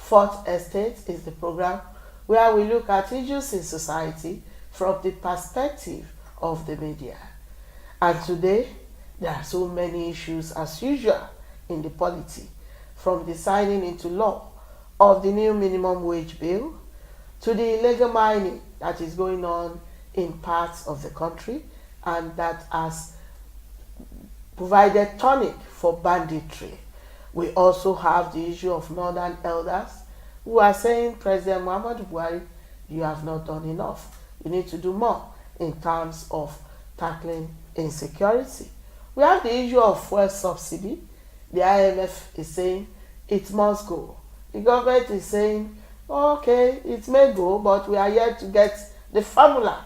Fourth Estate is the program where we look at issues in society from the perspective of the media. And today, there are so many issues as usual in the polity, from the signing into law of the new minimum wage bill to the illegal mining that is going on in parts of the country and that has provided tonic for banditry. We also have the issue of northern elders who are saying, President Muhammadu Buhari, you have not done enough. You need to do more in terms of tackling insecurity. We have the issue of fuel subsidy. The IMF is saying it must go. The government is saying, okay, it may go, but we are yet to get the formula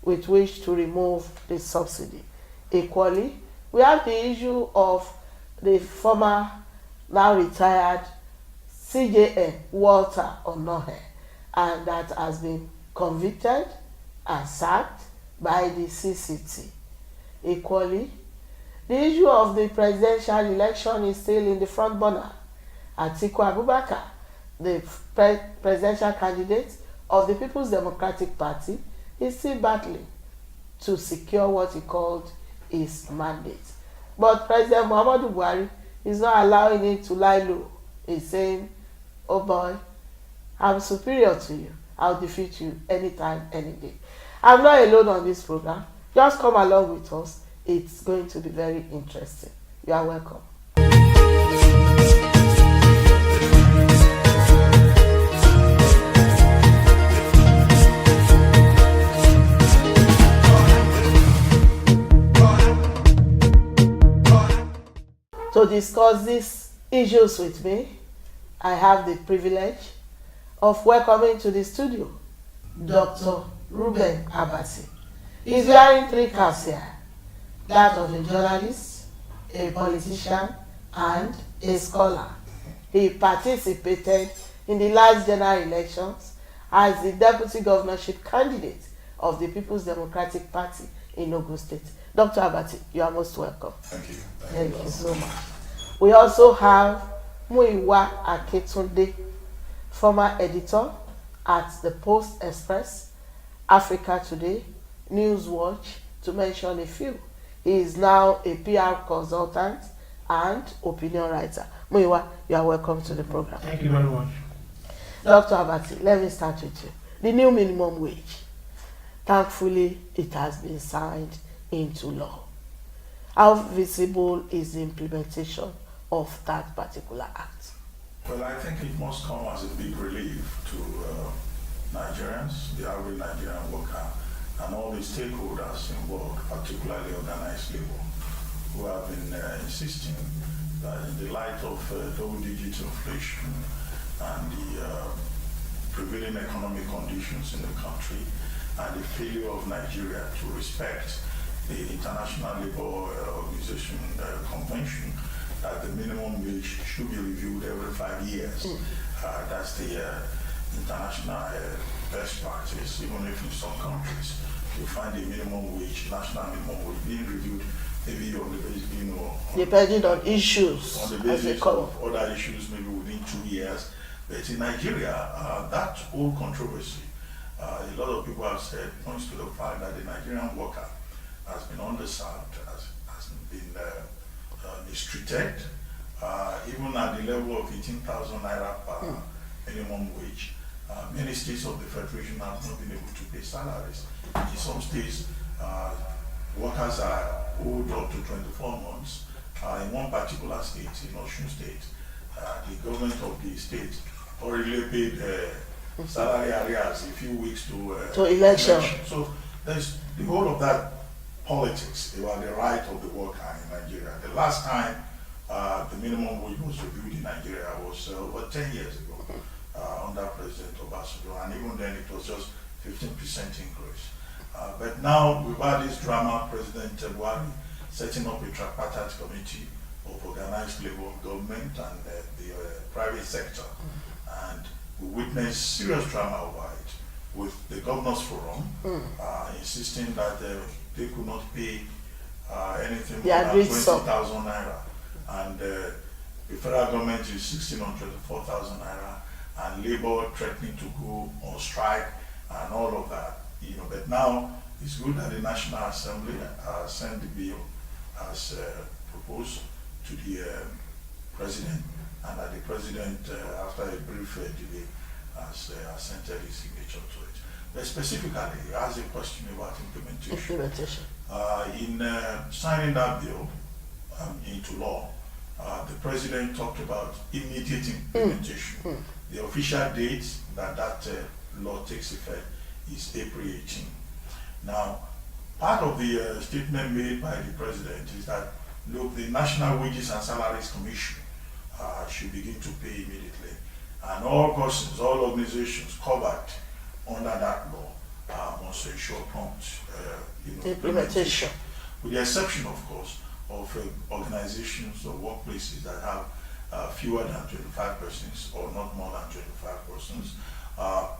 with which to remove the subsidy. Equally, we have the issue of the former, now retired CJN Walter Onohe, and that has been convicted and sacked by the CCT. Equally, the issue of the presidential election is still in the front burner. Atiku Abubakar, the presidential candidate of the People's Democratic Party, is still battling to secure what he called his mandate. But President Muhammadu Buhari is not allowing it to lie low. He's saying, oh boy, I'm superior to you. I'll defeat you anytime, any day. I'm not alone on this program. Just come along with us. It's going to be very interesting. You are welcome. To discuss these issues with me, I have the privilege of welcoming to the studio Dr. Reuben Abati. He's wearing three caps here: that of a journalist, a politician, and a scholar. He participated in the last general elections as the deputy governorship candidate of the People's Democratic Party in Ogun State. Dr. Abati, you are most welcome. Thank you. Thank you so much. We also have Muyiwa Akintunde, former editor at the Post Express, Africa Today, Newswatch, to mention a few. He is now a PR consultant and opinion writer. Muyiwa, you are welcome to the program. Thank you very much. Dr. Abati, let me start with you. The new minimum wage. Thankfully, it has been signed into law. How visible is the implementation of that particular act? Well, I think it must come as a big relief to Nigerians, the average Nigerian worker, and all the stakeholders involved, particularly organized labor, who have been insisting that in the light of double-digit inflation and the prevailing economic conditions in the country and the failure of Nigeria to respect the International Labour Organization Convention, that the minimum wage should be reviewed every 5 years. That's the international best practice, even if in some countries you find the minimum wage, national minimum wage, being reviewed maybe on the basis, depending on issues, on the basis of other issues, maybe within 2 years. But in Nigeria, that whole controversy, a lot of people have said, points to the fact that the Nigerian worker has been underserved, has been mistreated, even at the level of 18,000 naira per minimum wage. Many states of the Federation have not been able to pay salaries. In some states, workers are owed up to 24 months. In one particular state, in Osun State, the government of the state already paid salary arrears a few weeks to election. So there's the whole of that politics about the right of the worker in Nigeria. The last time the minimum wage was reviewed in Nigeria was over 10 years ago under President Obasanjo, and even then it was just 15% increase. But now we've had this drama, President Buhari setting up a tripartite committee of organized labor, government, and the private sector, and we witnessed serious drama over it, with the Governors Forum insisting that they could not pay anything more than 20,000 naira, and the federal government is insisting on 24,000 naira, and labor threatening to go on strike and all of that. But now it's good that the National Assembly sent the bill as proposed to the president, and that the president, after a brief delay, has assented his signature to it. But specifically, he has a question about implementation. In signing that bill into law, the president talked about immediate implementation. The official date that law takes effect is April 18. Now, part of the statement made by the president is that, look, the National Wages and Salaries Commission should begin to pay immediately. And all persons, all organizations covered under that law must ensure prompt implementation. With the exception, of course, of organizations or workplaces that have fewer than 25 persons or not more than 25 persons,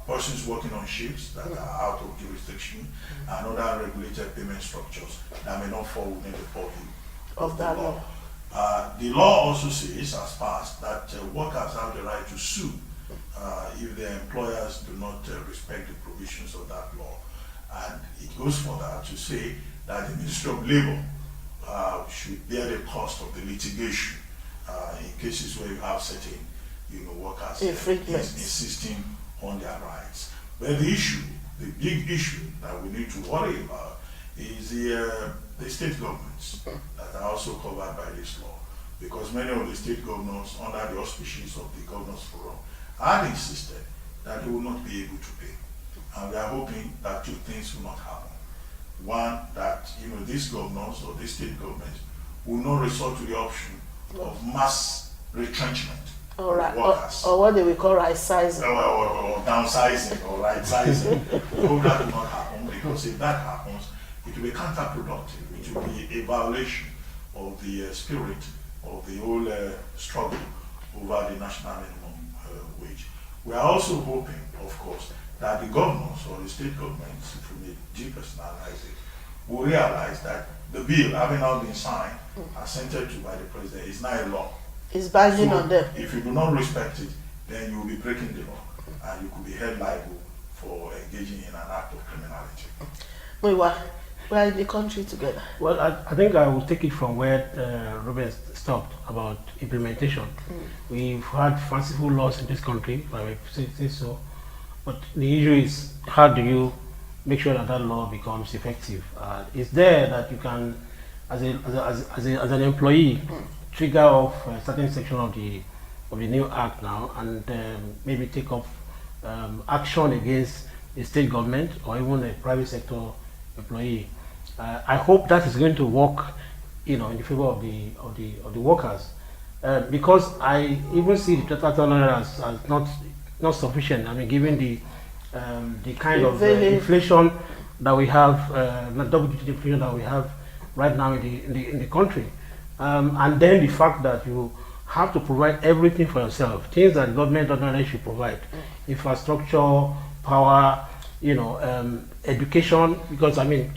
persons working on ships that are out of jurisdiction, and other regulated payment structures that may not fall within the purview of that law. The law also says, as passed, that workers have the right to sue if their employers do not respect the provisions of that law. And it goes further to say that the Ministry of Labor should bear the cost of the litigation in cases where you have certain workers insisting on their rights. But the big issue that we need to worry about is the state governments that are also covered by this law, because many of the state governors, under the auspices of the Governors Forum, had insisted that they will not be able to pay. And we are hoping that two things will not happen. One, that these governors or these state governments will not resort to the option of mass retrenchment of workers. Or what they will call right sizing. Or downsizing or right sizing. We hope that will not happen, because if that happens, it will be counterproductive. It will be a violation of the spirit of the whole struggle over the national minimum wage. We are also hoping, of course, that the governors or the state governments, if we may depersonalize it, will realize that the bill, having now been signed, assented to by the president, is now a law. It's binding on them. If you do not respect it, then you will be breaking the law, and you could be held liable for engaging in an act of criminality. We are in the country together. Well, I think I will take it from where Robert stopped about implementation. We've had fanciful laws in this country, if I may say so. But the issue is, how do you make sure that law becomes effective? It's there that you can, as an employee, trigger off a certain section of the new act now, and maybe take up action against the state government or even a private sector employee. I hope that is going to work, in the favor of the workers, because I even see the total as not sufficient. I mean, given the kind of inflation that we have, double-digit inflation that we have right now in the country, and then the fact that you have to provide everything for yourself, things that government ordinarily should provide, infrastructure, power, education, because I mean,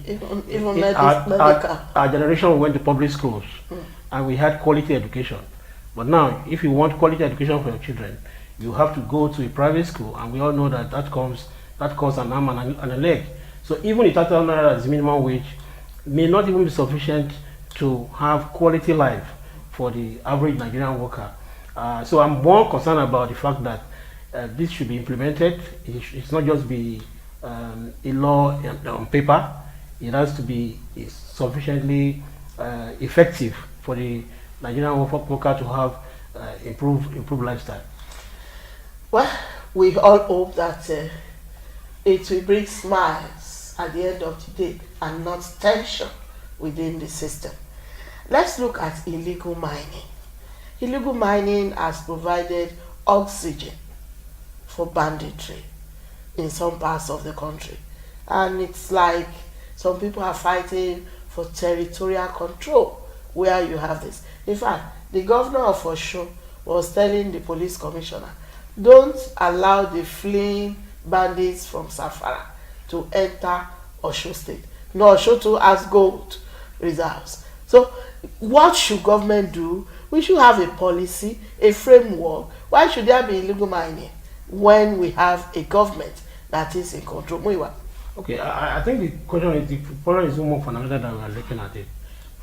even our generation went to public schools and we had quality education. But now, if you want quality education for your children, you have to go to a private school, and we all know that costs an arm and a leg. So even the total as minimum wage may not even be sufficient to have quality life for the average Nigerian worker. So I'm more concerned about the fact that this should be implemented. It's not just be a law on paper. It has to be sufficiently effective for the Nigerian worker to have improved lifestyle. Well, we all hope that it will bring smiles at the end of the day and not tension within the system. Let's look at illegal mining. Illegal mining has provided oxygen for banditry in some parts of the country. And it's like some people are fighting for territorial control where you have this. In fact, the governor of Osun was telling the police commissioner, don't allow the fleeing bandits from Safara to enter Osun State. No, Osun too has gold reserves. So what should government do? We should have a policy, a framework. Why should there be illegal mining? when we have a government that is in control? Muiwa. Okay, I think the problem is more fundamental than we are looking at it.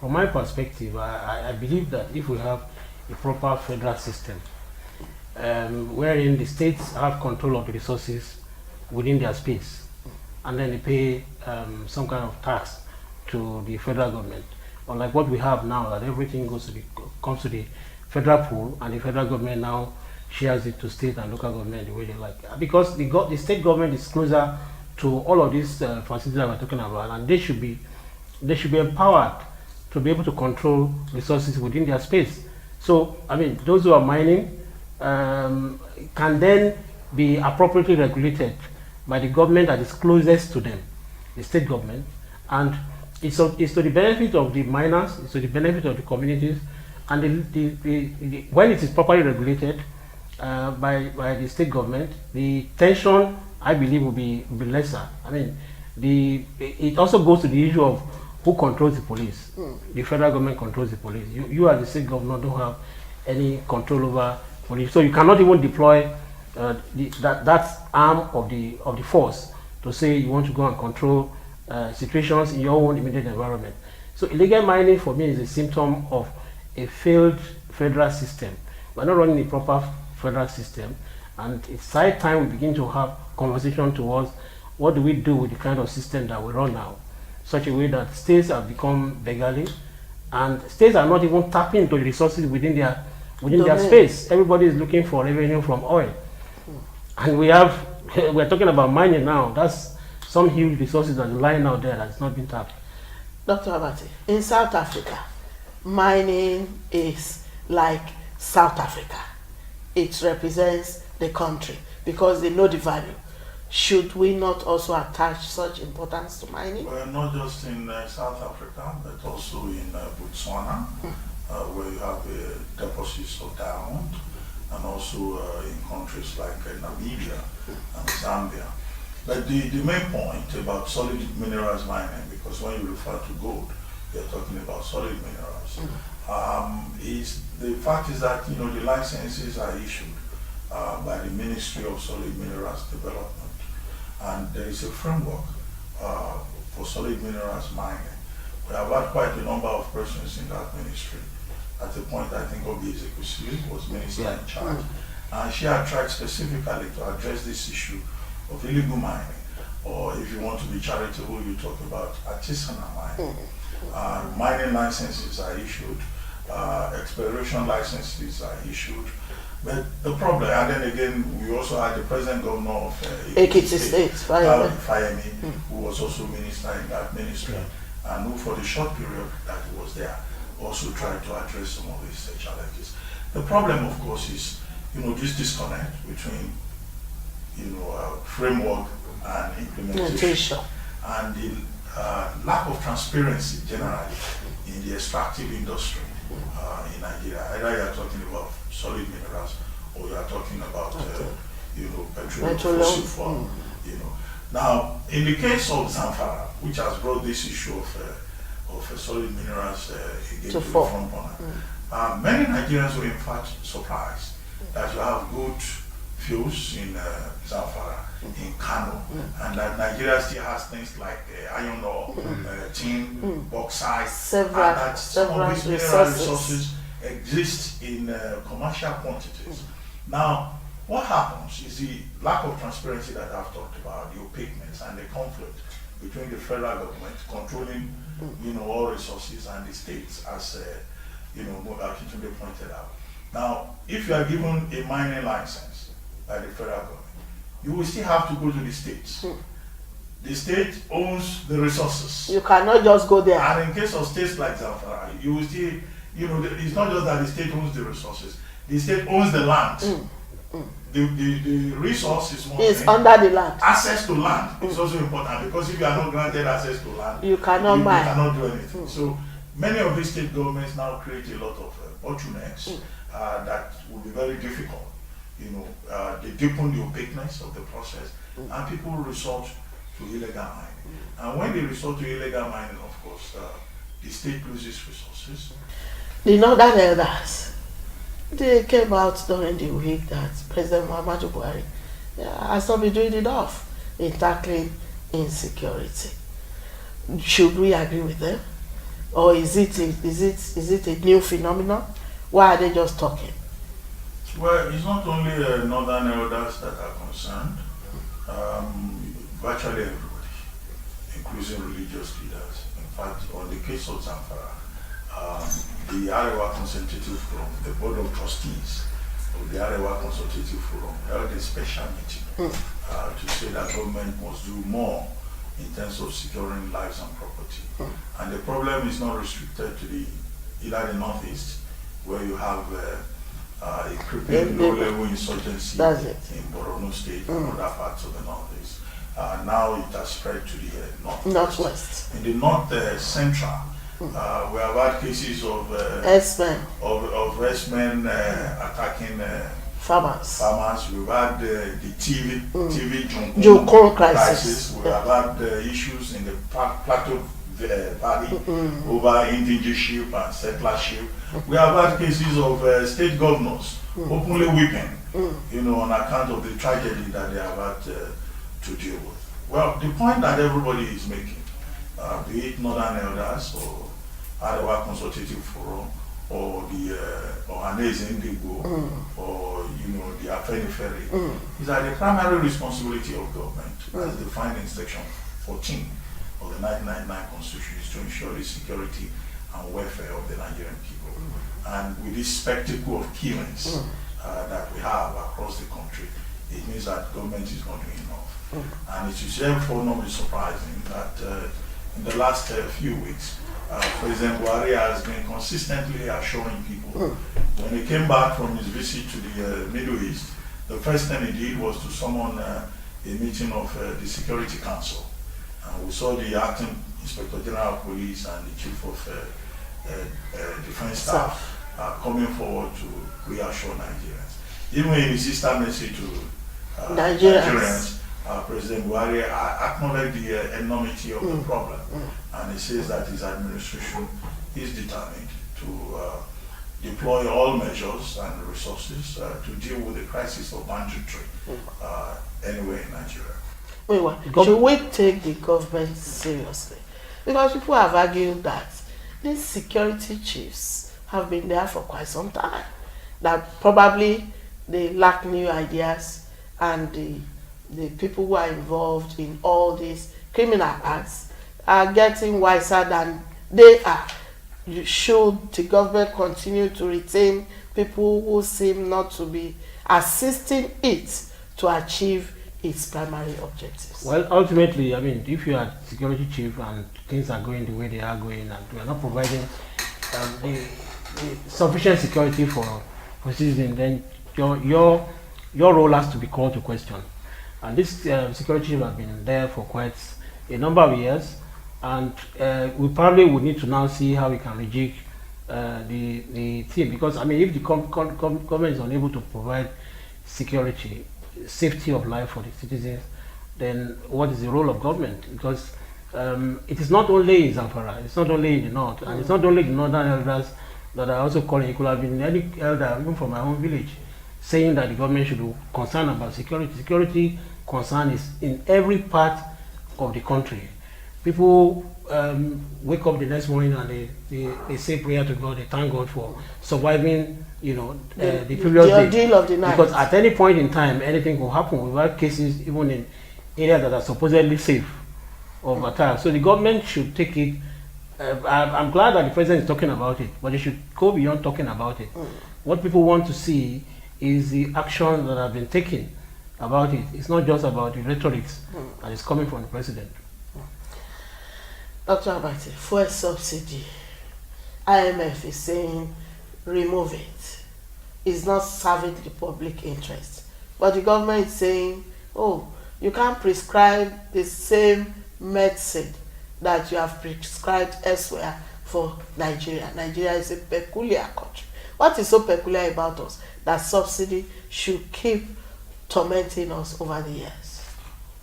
From my perspective, I believe that if we have a proper federal system, wherein the states have control of the resources within their space, and then they pay some kind of tax to the federal government, unlike what we have now, that everything comes to the federal pool, and the federal government now shares it to state and local government the way they like. Because the state government is closer to all of these facilities that we're talking about, and they should be empowered to be able to control resources within their space. So, I mean, those who are mining can then be appropriately regulated by the government that is closest to them, the state government, and it's to the benefit of the miners, it's to the benefit of the communities, and when it is properly regulated by the state government, the tension, I believe, will be lesser. I mean, it also goes to the issue of who controls the police. The federal government controls the police. You as the state governor don't have any control over police, so you cannot even deploy that arm of the force to say you want to go and control situations in your own immediate environment. So illegal mining for me is a symptom of a failed federal system. We're not running a proper federal system, and it's high time we begin to have conversation towards what do we do with the kind of system that we run now, such a way that states have become beggarly, and states are not even tapping into the resources within their space. Everybody is looking for revenue from oil, and we're talking about mining now. That's some huge resources that are lying out there that's not been tapped. Dr. Abati, in South Africa, mining is like South Africa. It represents the country because they know the value. Should we not also attach such importance to mining? Well, not just in South Africa, but also in Botswana, where you have deposits of diamond, and also in countries like Namibia and Zambia. But the main point about solid minerals mining, because when you refer to gold, you're talking about solid minerals, is the fact is that the licenses are issued by the Ministry of Solid Minerals Development, and there is a framework for solid minerals mining. We have had quite a number of persons in that ministry. At the point, I think Obi Ezekwesili was minister in charge, and she had tried specifically to address this issue of illegal mining, or if you want to be charitable, you talk about artisanal mining. Mining licenses are issued, exploration licenses are issued, but the problem, and then again, we also had the present governor of Ekiti State, Fayemi, who was also minister in that ministry, and who for the short period that he was there, also tried to address some of these challenges. The problem, of course, is this disconnect between framework and implementation, and the lack of transparency generally in the extractive industry in Nigeria. Either you are talking about solid minerals or you are talking about petroleum fossil fuel. Now, in the case of Zamfara, which has brought this issue of solid minerals again to the front burner, many Nigerians were in fact surprised that you have good fuels in Zamfara, in Kano, and that Nigeria still has things like iron ore, tin, bauxite, and that some of these mineral resources exist in commercial quantities. Now, what happens is the lack of transparency that I've talked about, the opaqueness and the conflict between the federal government controlling, all resources and the states, as Akintunde pointed out. Now, if you are given a mining license by the federal government, you will still have to go to the states. The state owns the resources. You cannot just go there. And in case of states like Zamfara, you will still, it's not just that the state owns the resources. The state owns the land. The resource is one thing. Under the land. Access to land is also important, because if you are not granted access to land, you cannot mine. You cannot do anything. So many of these state governments now create a lot of bottlenecks that will be very difficult. They deepen the opaqueness of the process, and people resort to illegal mining. And when they resort to illegal mining, of course, the state loses resources. The Northern Elders, they came out during the week that President Muhammadu Buhari has not been doing enough in tackling insecurity. Should we agree with them, or is it a new phenomenon? Why are they just talking? Well, it's not only northern elders that are concerned. Virtually everybody, including religious leaders. In fact, on the case of Zamfara, the Arewa Consultative Forum, the Board of Trustees of the Arewa Consultative Forum, held a special meeting to say that government must do more in terms of securing lives and property. And the problem is not restricted to either the Northeast, where you have a crippling low-level insurgency in Borno State and other parts of the Northeast. Now it has spread to the Northwest. In the North Central, we have had cases of S-men attacking farmers. We've had the TV Jonkon crisis. We have had issues in the Plateau Valley over indigenship and settlership. We have had cases of state governors openly weeping, on account of the tragedy that they have had to deal with. Well, the point that everybody is making, be it Northern Elders or Arewa Consultative Forum or the Ohanese Indigo or the Afenifere, is that the primary responsibility of government, as defined in Section 14 of the 1999 Constitution, is to ensure the security and welfare of the Nigerian people. And with this spectacle of killings that we have across the country, it means that government is not doing enough. And it is therefore not be surprising that in the last few weeks, President Buhari has been consistently assuring people. When he came back from his visit to the Middle East, the first thing he did was to summon a meeting of the Security Council. And we saw the acting Inspector General of Police and the Chief of Defense Staff coming forward to reassure Nigerians. Even in his sister message to Nigerians, President Buhari acknowledged the enormity of the problem, and he says that his administration is determined to deploy all measures and resources to deal with the crisis of banditry anywhere in Nigeria. Should we take the government seriously? Because people have argued that these security chiefs have been there for quite some time, that probably they lack new ideas, and the people who are involved in all these criminal acts are getting wiser than they are. Should the government continue to retain people who seem not to be assisting it to achieve its primary objectives? Well, ultimately, I mean, if you are security chief and things are going the way they are going, and we are not providing the sufficient security for citizens, then your role has to be called to question. And this security chief has been there for quite a number of years, and we probably would need to now see how we can rejig the team, because I mean, if the government is unable to provide security, safety of life for the citizens, then what is the role of government? Because it is not only in Zamfara, it's not only in the north, and it's not only the northern elders that are also calling. It could have been any elder, even from my own village, saying that the government should be concerned about security. Security concern is in every part of the country. People wake up the next morning and they say prayer to God, they thank God for surviving, the previous day. Deal of the night. Because at any point in time, anything will happen. We've had cases even in areas that are supposedly safe of attack. So the government should take it. I'm glad that the president is talking about it, but they should go beyond talking about it. What people want to see is the action that have been taken about it. It's not just about the rhetoric that is coming from the president. Dr. Abati, fuel subsidy, IMF is saying remove it. It's not serving the public interest. But the government is saying, oh, you can't prescribe the same medicine that you have prescribed elsewhere for Nigeria. Nigeria is a peculiar country. What is so peculiar about us that subsidy should keep tormenting us over the years?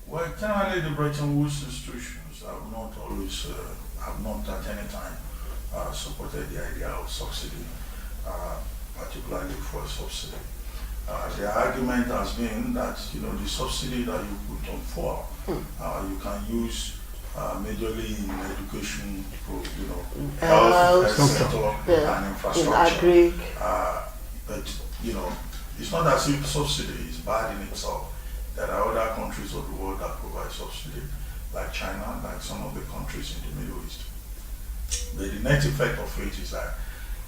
Well, generally the Bretton Woods institutions have not always, have not at any time supported the idea of subsidy, particularly for subsidy. The argument has been that the subsidy that you put on fuel, you can use majorly in education, health sector and infrastructure. In agri. But it's not as if subsidy is bad in itself. There are other countries of the world that provide subsidy, like China, like some of the countries in the Middle East. But the net effect of it is that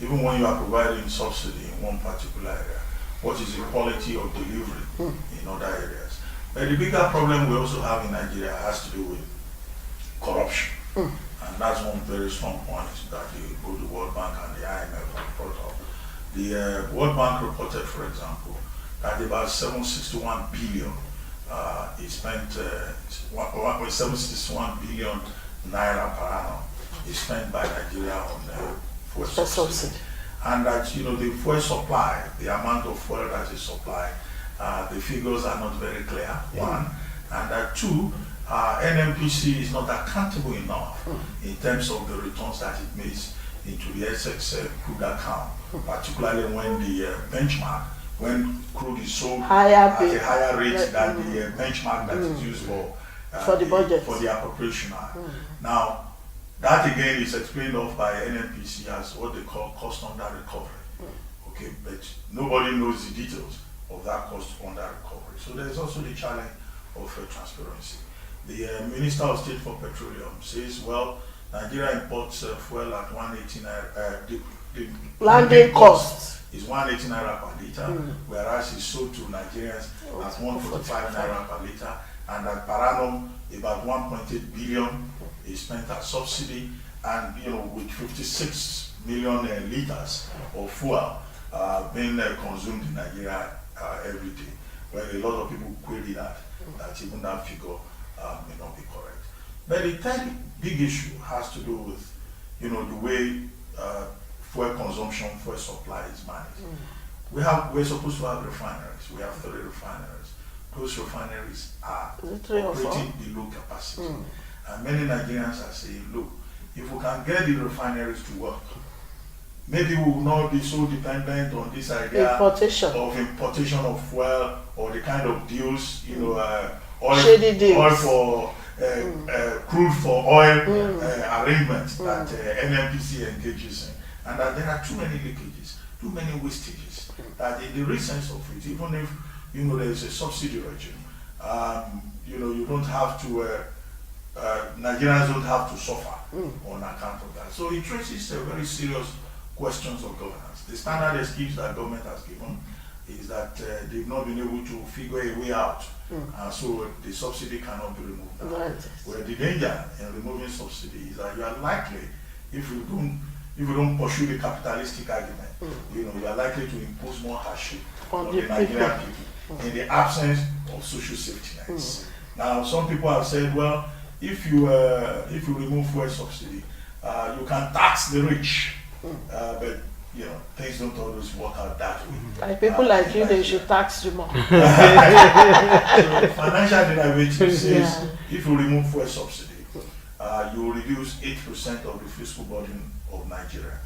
even when you are providing subsidy in one particular area, what is the quality of delivery in other areas? But the bigger problem we also have in Nigeria has to do with corruption. And that's one very strong point that both the World Bank and the IMF have brought up. The World Bank reported, for example, that about 761 billion is spent, 761 billion naira per annum is spent by Nigeria on fuel subsidy. And that the fuel supply, the amount of fuel that is supplied, the figures are not very clear, one. And that two, NNPC is not accountable enough in terms of the returns that it makes into the SXF crude account, particularly when the benchmark, when crude is sold at a higher rate than the benchmark that is used for the budget, for the appropriation. Now, that again is explained off by NNPC as what they call cost under recovery. Okay, but nobody knows the details of that cost under recovery. So there's also the challenge of transparency. The Minister of State for Petroleum says, well, Nigeria imports fuel at 180 naira. The landing cost is 180 naira per liter, whereas it's sold to Nigerians at 145 naira per liter, and at per annum about 1.8 billion is spent as subsidy, and with 56 million liters of fuel being consumed in Nigeria every day. Well, a lot of people query that even that figure may not be correct. But the third big issue has to do with the way fuel consumption, fuel supply is managed. We're supposed to have refineries. We have 3 refineries. Those refineries are operating below capacity. And many Nigerians are saying, look, if we can get the refineries to work, maybe we will not be so dependent on this idea of importation of fuel or the kind of deals, shady deals. Oil for crude for oil arrangements that NNPC engages in, and that there are too many leakages, too many wastages. That in the real sense of it, even if there is a subsidy regime, you don't have to. Nigerians don't have to suffer on account of that. So it raises very serious questions of governance. The standard excuse that government has given is that they've not been able to figure a way out, so the subsidy cannot be removed now. Well, the danger in removing subsidy is that you are likely, if you don't pursue the capitalistic argument, you are likely to impose more hardship on the Nigerian people in the absence of social safety nets. Now, some people have said, well, if you remove fuel subsidy, you can tax the rich, but things don't always work out that way. Like people like you, they should tax you more. So the financial derivative says if you remove fuel subsidy, you will reduce 8% of the fiscal burden of Nigeria.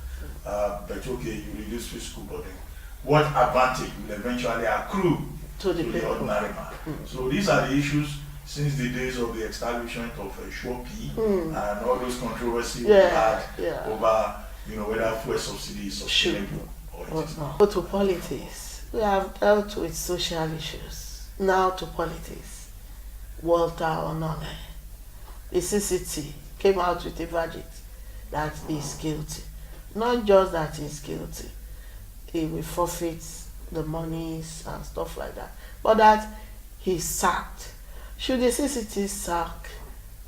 But okay, you reduce fiscal burden. What advantage will eventually accrue to the ordinary man? So these are the issues since the days of the establishment of Shopi and all those controversies we had over whether fuel subsidy is sustainable or it is not. Go to politics. We have dealt with social issues. Now to politics. Walter Onome, the CCT, came out with a verdict that he is guilty. Not just that he is guilty, he will forfeit the monies and stuff like that, but that he's sacked. Should the CCT sack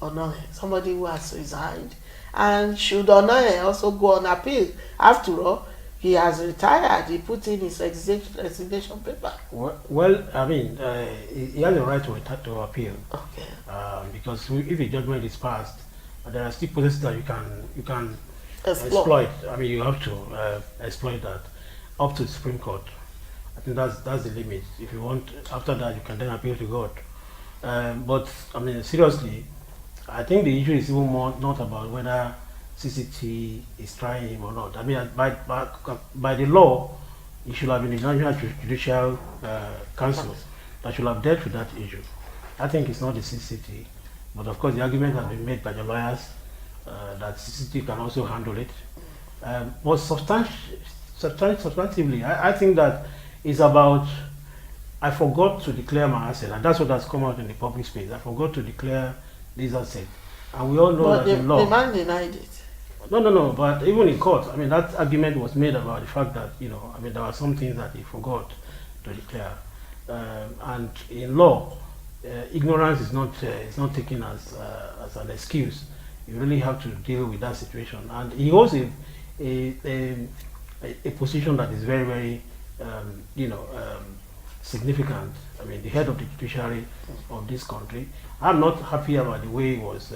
Onome, somebody who has resigned? And should Onome also go on appeal? After all, he has retired. He put in his resignation paper. Well, I mean, he has a right to appeal. Okay. Because if a judgment is passed, there are still processes that you can Exploit. I mean, you have to exploit that up to the Supreme Court. I think that's the limit. If you want, after that, you can then appeal to God. But I mean, seriously, I think the issue is even more not about whether CCT is trying him or not. I mean, by the law, it should have been the National Judicial Council that should have dealt with that issue. I think it's not the CCT, but of course the argument has been made by the lawyers that CCT can also handle it. But substantively, I think that it's about, I forgot to declare my asset, and that's what has come out in the public space. I forgot to declare this asset. And we all know But that in law. the man denied it. No, but even in court, I mean, that argument was made about the fact that, I mean, there were some things that he forgot to declare. And in law, ignorance is not taken as an excuse. You really have to deal with that situation. And he holds a position that is very, very, significant. I mean, the head of the judiciary of this country. I'm not happy about the way he was,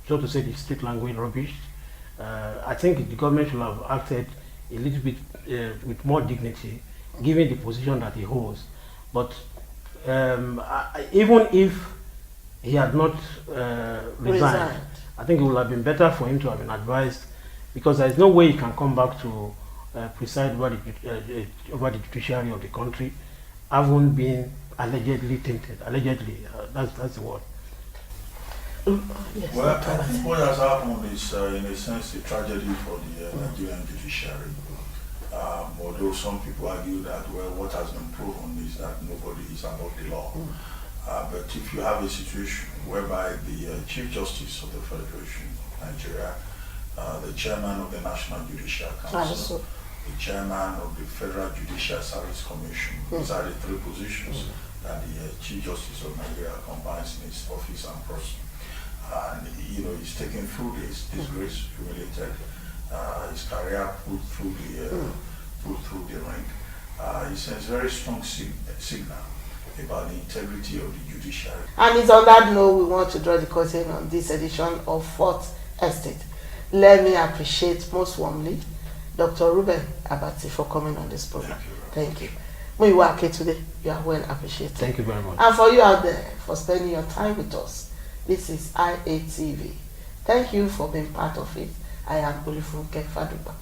so to say, the street language rubbish. I think the government should have acted a little bit with more dignity, given the position that he holds. But even if he had not resigned, I think it would have been better for him to have been advised, because there is no way he can come back to preside over the judiciary of the country, having been allegedly tainted. Allegedly, that's the word. Yes. Well, I think what has happened is, in a sense, a tragedy for the Nigerian judiciary. Although some people argue that, well, what has been proven is that nobody is above the law. But if you have a situation whereby the Chief Justice of the Federation of Nigeria, the Chairman of the National Judicial Council, the Chairman of the Federal Judicial Service Commission, these are the three positions that the Chief Justice of Nigeria combines in his office and person. And he's taken through this disgrace, humiliated, his career put through the ring. It sends very strong signal about the integrity of the judiciary. And it's on that note we want to draw the curtain on this edition of Fourth Estate. Let me appreciate most warmly Dr. Reuben Abati for coming on this program. Thank you. When you are here today, you are well appreciated. Thank you very much. And for you out there, for spending your time with us. This is IATV. Thank you for being part of it. I am Olifunke Faduba.